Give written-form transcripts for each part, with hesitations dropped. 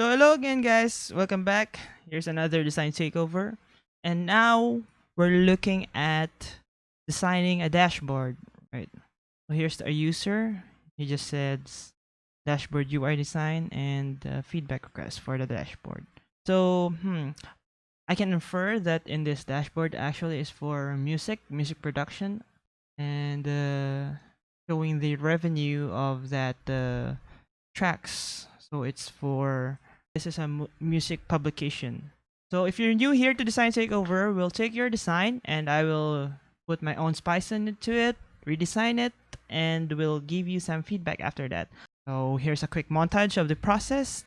So hello again guys, welcome back. Here's another design takeover. And now we're looking at designing a dashboard, right? So here's our user. He just says dashboard UI design and feedback request for the dashboard. So I can infer that in this dashboard actually is for music production, and showing the revenue of that tracks. So it's for this is a music publication. So if you're new here to Design Takeover, we'll take your design and I will put my own spice into it, redesign it, and we'll give you some feedback after that. So here's a quick montage of the process.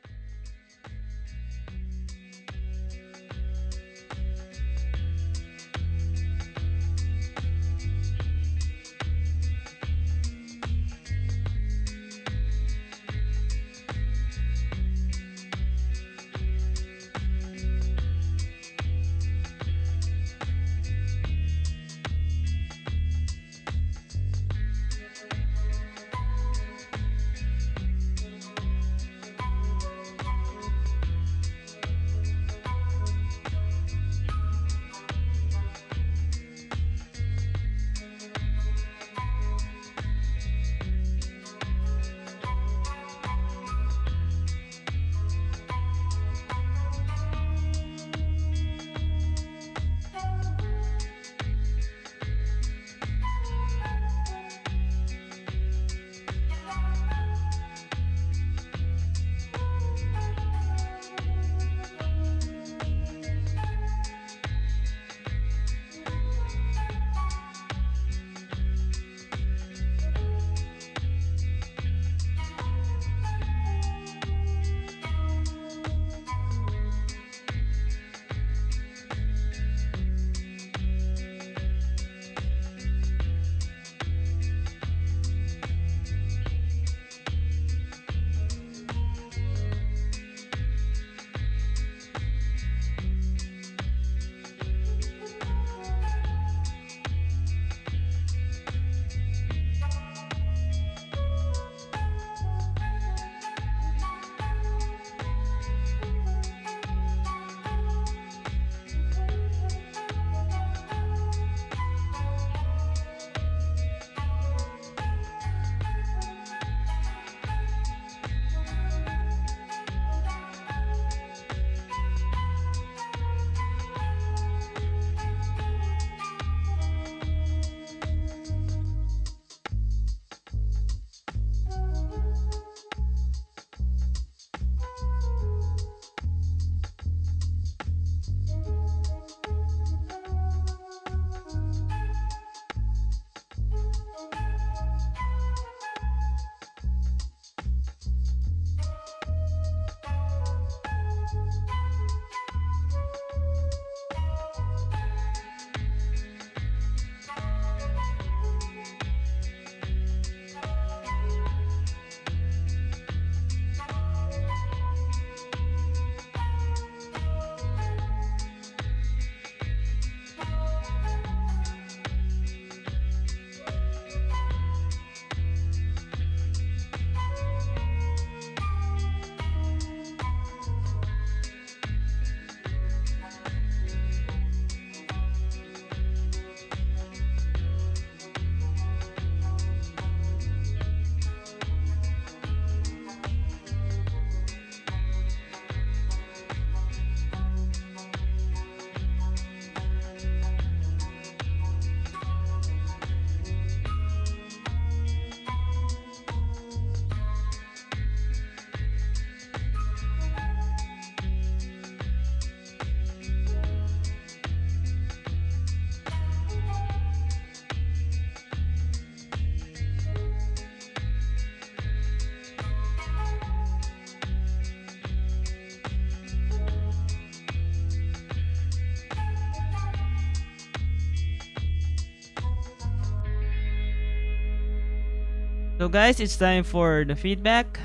So guys, it's time for the feedback.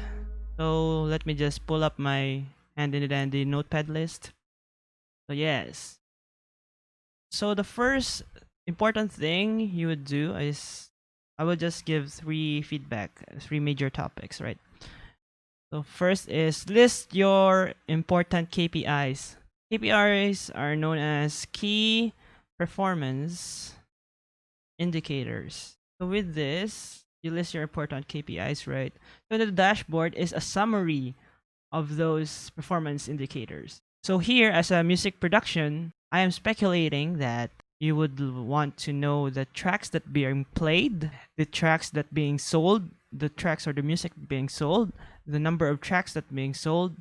So let me just pull up my handy dandy notepad list. So yes. So the first important thing you would do is I will just give three major topics, right? So first is list your important KPIs. KPIs are known as key performance indicators. So with this, you list your important KPIs, right? So the dashboard is a summary of those performance indicators. So here, as a music production, I am speculating that you would want to know the tracks that being played, the tracks that being sold, the tracks or the music being sold, the number of tracks that being sold,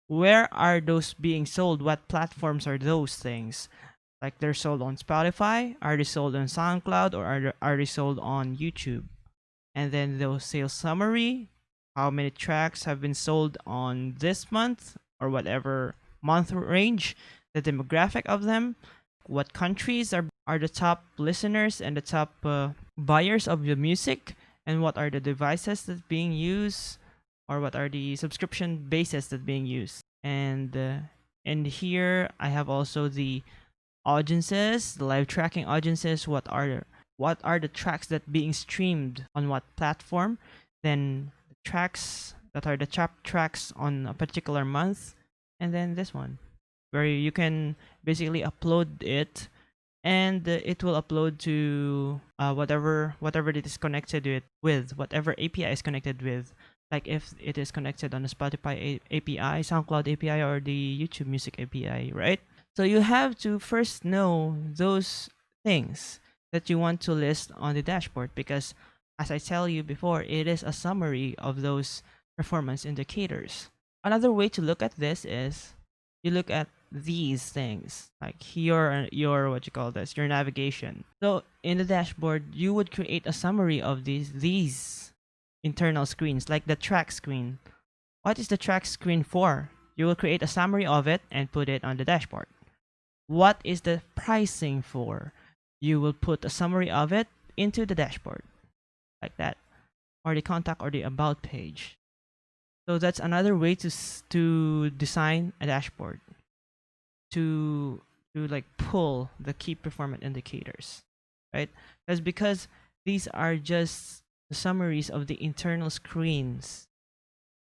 where are those being sold, what platforms are those things, like they're sold on Spotify, are they sold on SoundCloud, or are they sold on YouTube? And then the sales summary, how many tracks have been sold on this month or whatever month range, the demographic of them, what countries are the top listeners and the top buyers of the music, and what are the devices that's being used, or what are the subscription bases that being used. And here I have also the audiences, the live tracking audiences, what are the tracks that being streamed on what platform, then the tracks that are the top tracks on a particular month, and then this one where you can basically upload it, and it will upload to whatever it is connected with whatever API is connected with, like if it is connected on the Spotify API, SoundCloud API, or the YouTube Music API, right? So you have to first know those things that you want to list on the dashboard, because as I tell you before, it is a summary of those performance indicators. Another way to look at this is you look at these things, like your what you call this, your navigation. So in the dashboard, you would create a summary of these internal screens, like the track screen. What is the track screen for? You will create a summary of it and put it on the dashboard. What is the pricing for? You will put a summary of it into the dashboard, like that, or the contact or the about page. So that's another way to design a dashboard, to like pull the key performance indicators, right? That's because these are just the summaries of the internal screens.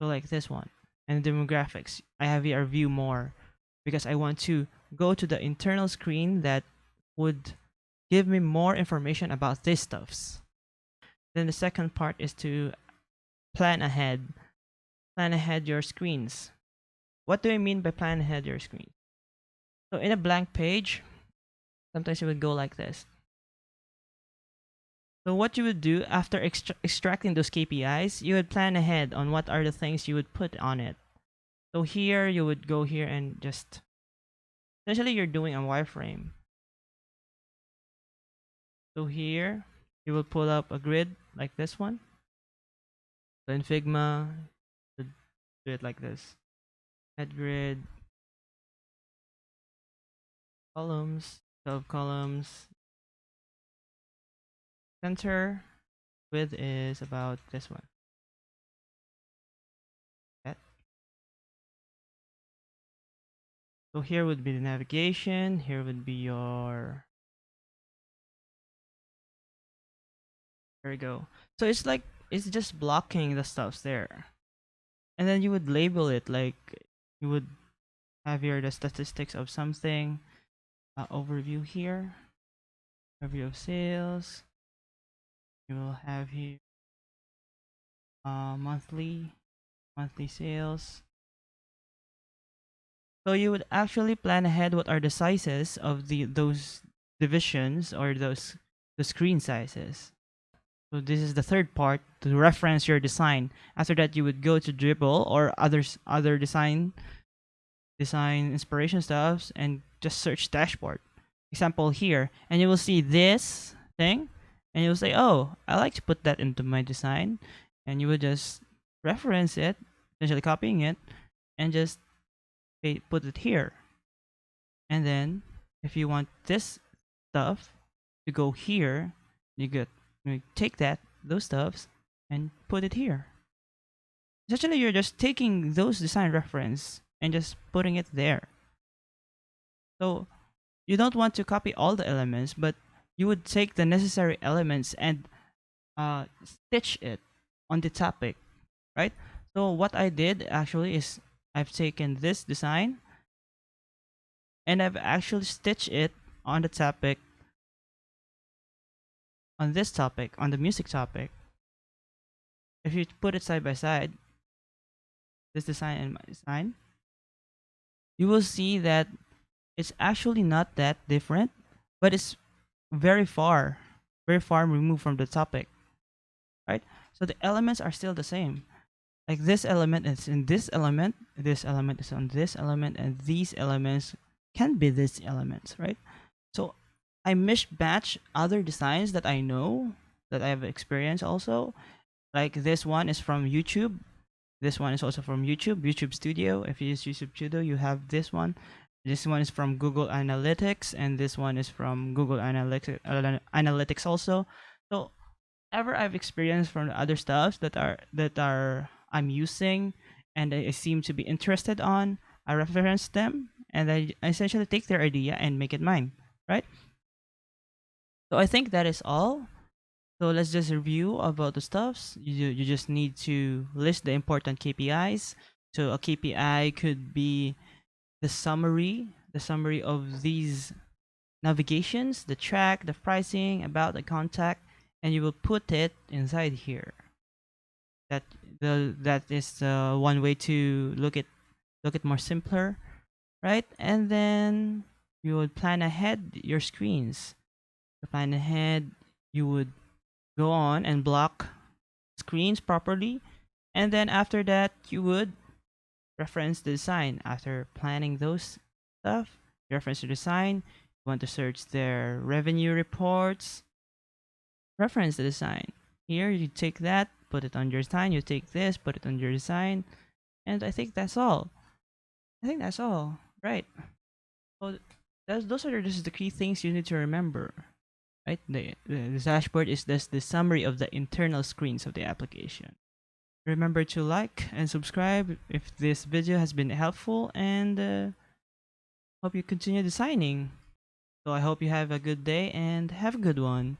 So like this one, and demographics. I have here view more, because I want to go to the internal screen that would give me more information about these stuffs. Then the second part is to plan ahead. Plan ahead your screens. What do I mean by plan ahead your screen? So in a blank page, sometimes it would go like this. So what you would do after extracting those KPIs, you would plan ahead on what are the things you would put on it. So here you would go here and just, essentially you're doing a wireframe. So here you will pull up a grid like this one. So in Figma, you do it like this. Head grid, columns, sub-columns, center, width is about this one. That. So here would be the navigation, here would be your, there we go. So it's like, it's just blocking the stuffs there. And then you would label it, like you would have here the statistics of something, overview here, overview of sales. You will have here monthly sales. So you would actually plan ahead what are the sizes of those divisions, or the screen sizes. So this is the third part, to reference your design. After that, you would go to Dribble or other design inspiration stuffs, and just search dashboard. Example here, and you will see this thing, and you'll say, oh, I like to put that into my design, and you would just reference it, essentially copying it, and just put it here. And then if you want this stuff to go here, you take those stuffs and put it here. Essentially, you're just taking those design reference and just putting it there. So you don't want to copy all the elements, but you would take the necessary elements and stitch it on the topic, right? So what I did actually is I've taken this design and I've actually stitched it on the topic, on this topic, on the music topic. If you put it side by side, this design and my design, you will see that it's actually not that different, but it's very far, very far removed from the topic, right? So the elements are still the same. Like this element is in this element is on this element, and these elements can be these elements, right? So I mismatch other designs that I know, that I have experienced also. Like this one is from YouTube. This one is also from YouTube Studio. If you use YouTube Studio, you have this one. This one is from Google Analytics, and this one is from Google Analytics also. So ever I've experienced from the other stuffs that are I'm using and I seem to be interested on, I reference them and I essentially take their idea and make it mine, right? So I think that is all. So let's just review about the stuffs. You just need to list the important KPIs. So a KPI could be the summary of these navigations, the track, the pricing, about the contact, and you will put it inside here. That is one way to look at more simpler, right? And then you would plan ahead your screens. To plan ahead, you would go on and block screens properly, and then after that you would reference the design. After planning those stuff, you reference the design. You want to search their revenue reports, reference the design. Here you take that, put it on your design. You take this, put it on your design, and I think that's all. I think that's all, right? So those are just the key things you need to remember, right? The dashboard is just the summary of the internal screens of the application. Remember to like and subscribe if this video has been helpful, and hope you continue designing. So I hope you have a good day and have a good one.